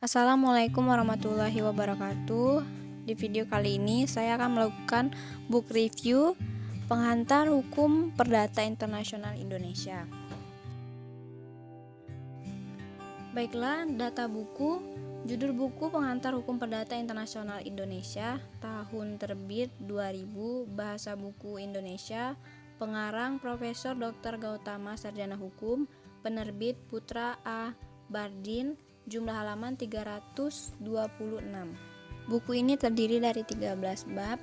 Assalamualaikum warahmatullahi wabarakatuh. Di video kali ini saya akan melakukan book review Pengantar Hukum Perdata Internasional Indonesia. Baiklah, data buku. Judul buku Pengantar Hukum Perdata Internasional Indonesia, tahun terbit 2000, bahasa buku Indonesia, pengarang Profesor Dr. Gautama Sarjana Hukum, penerbit Putra A. Bardin, jumlah halaman 326. Buku ini terdiri dari 13 bab.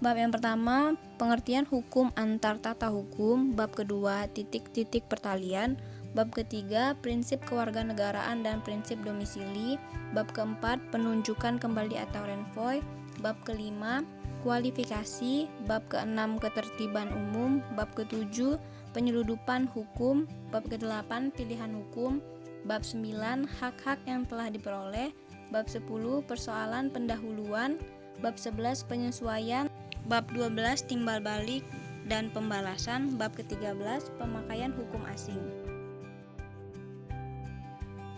Bab yang pertama, pengertian hukum antar tata hukum. Bab kedua, titik-titik pertalian. Bab ketiga, prinsip kewarganegaraan dan prinsip domisili. Bab keempat, penunjukan kembali atau renvoi. Bab kelima, kualifikasi. Bab keenam, ketertiban umum. Bab ketujuh, penyeludupan hukum. Bab kedelapan, pilihan hukum. Bab 9, hak-hak yang telah diperoleh. Bab 10, persoalan pendahuluan. Bab 11, penyesuaian. Bab 12, timbal balik dan pembalasan. Bab ke-13, pemakaian hukum asing.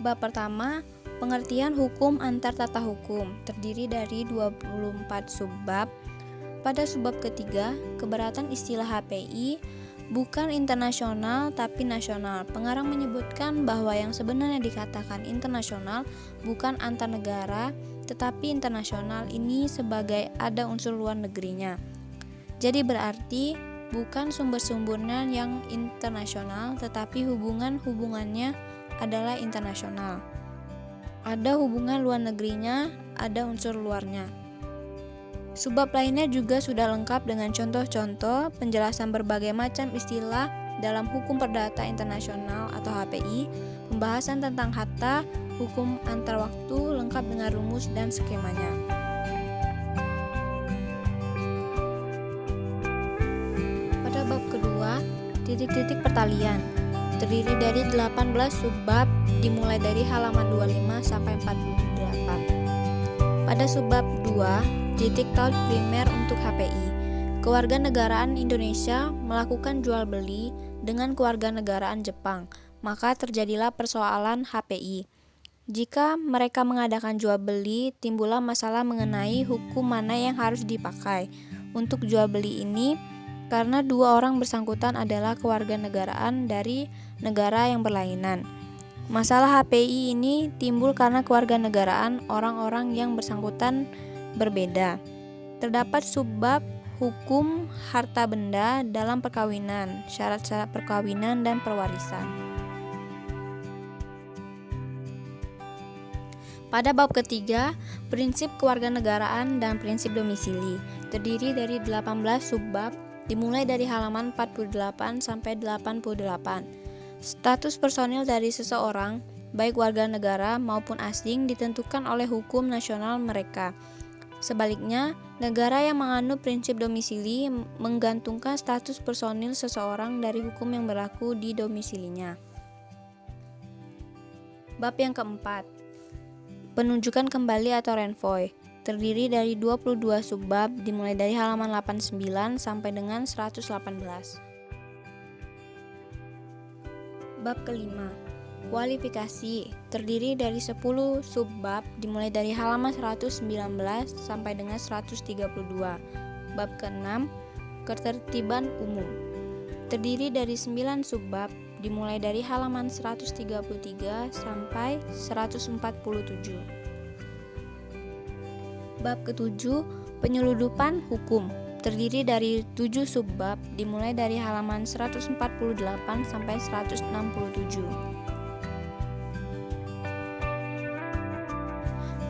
Bab pertama, pengertian hukum antar tata hukum, terdiri dari 24 subbab. Pada subbab ketiga, keberatan istilah HPI, bukan internasional tapi nasional. Pengarang menyebutkan bahwa yang sebenarnya dikatakan internasional bukan antar negara, tetapi internasional ini sebagai ada unsur luar negerinya. Jadi berarti bukan sumber-sumbernya yang internasional, tetapi hubungannya adalah internasional. Ada hubungan luar negerinya, ada unsur luarnya. Subbab lainnya juga sudah lengkap dengan contoh-contoh penjelasan berbagai macam istilah dalam hukum perdata internasional atau HPI, pembahasan tentang hatta, hukum antar waktu lengkap dengan rumus dan skemanya. Pada bab kedua, titik-titik pertalian, terdiri dari 18 subbab dimulai dari halaman 25 sampai 48. Pada subbab 2, titik taut primer untuk HPI. Kewarganegaraan Indonesia melakukan jual beli dengan kewarganegaraan Jepang, maka terjadilah persoalan HPI. Jika mereka mengadakan jual beli, timbullah masalah mengenai hukum mana yang harus dipakai untuk jual beli ini, karena dua orang bersangkutan adalah kewarganegaraan dari negara yang berlainan. Masalah HPI ini timbul karena kewarganegaraan orang-orang yang bersangkutan berbeda. Terdapat subbab hukum harta benda dalam perkawinan, syarat-syarat perkawinan dan perwarisan. Pada bab ketiga, prinsip kewarganegaraan dan prinsip domisili, terdiri dari 18 subbab dimulai dari halaman 48 sampai 88. Status personil dari seseorang, baik warga negara maupun asing, ditentukan oleh hukum nasional mereka. Sebaliknya, negara yang menganut prinsip domisili menggantungkan status personil seseorang dari hukum yang berlaku di domisilinya. Bab yang keempat, penunjukan kembali atau renvoi, terdiri dari 22 subbab dimulai dari halaman 89 sampai dengan 118. Bab kelima, kualifikasi, terdiri dari 10 subbab dimulai dari halaman 119 sampai dengan 132. Bab keenam, ketertiban umum, terdiri dari 9 subbab dimulai dari halaman 133 sampai 147. Bab ketujuh, penyeludupan hukum, terdiri dari 7 subbab dimulai dari halaman 148 sampai 167.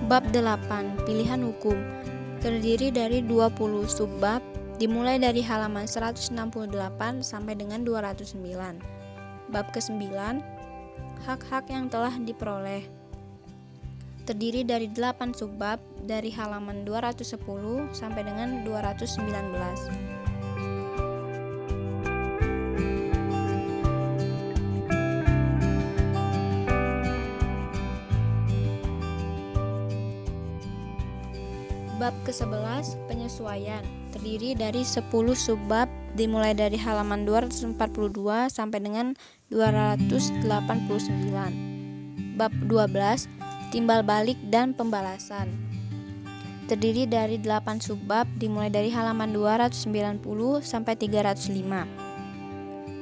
Bab 8, pilihan hukum, terdiri dari 20 subbab dimulai dari halaman 168 sampai dengan 209. Bab ke-9, hak-hak yang telah diperoleh, terdiri dari 8 subbab dari halaman 210 sampai dengan 219. Bab ke-11, penyesuaian, terdiri dari 10 subbab dimulai dari halaman 242 sampai dengan 289. Bab 12, timbal balik, dan pembalasan. Terdiri dari 8 subbab dimulai dari halaman 290 sampai 305.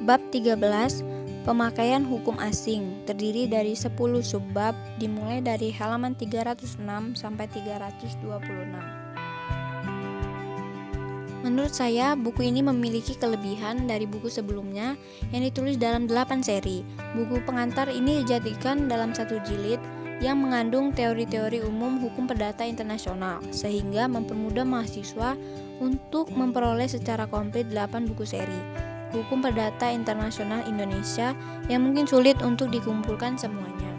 Bab 13, pemakaian hukum asing, terdiri dari 10 subbab dimulai dari halaman 306 sampai 326. Menurut saya, buku ini memiliki kelebihan dari buku sebelumnya yang ditulis dalam 8 seri. Buku pengantar ini dijadikan dalam satu jilid yang mengandung teori-teori umum hukum perdata internasional, sehingga mempermudah mahasiswa untuk memperoleh secara komplit 8 buku seri hukum perdata internasional Indonesia yang mungkin sulit untuk dikumpulkan semuanya.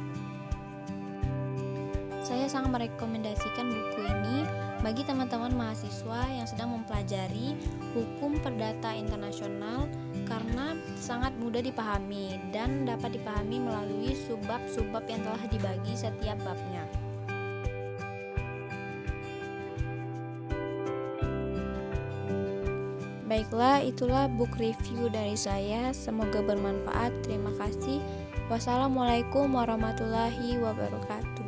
Saya sangat merekomendasikan buku ini bagi teman-teman mahasiswa yang sedang mempelajari hukum perdata internasional karena sangat mudah dipahami dan dapat dipahami melalui subbab-subbab yang telah dibagi setiap babnya. Baiklah, itulah book review dari saya. Semoga bermanfaat. Terima kasih. Wassalamualaikum warahmatullahi wabarakatuh.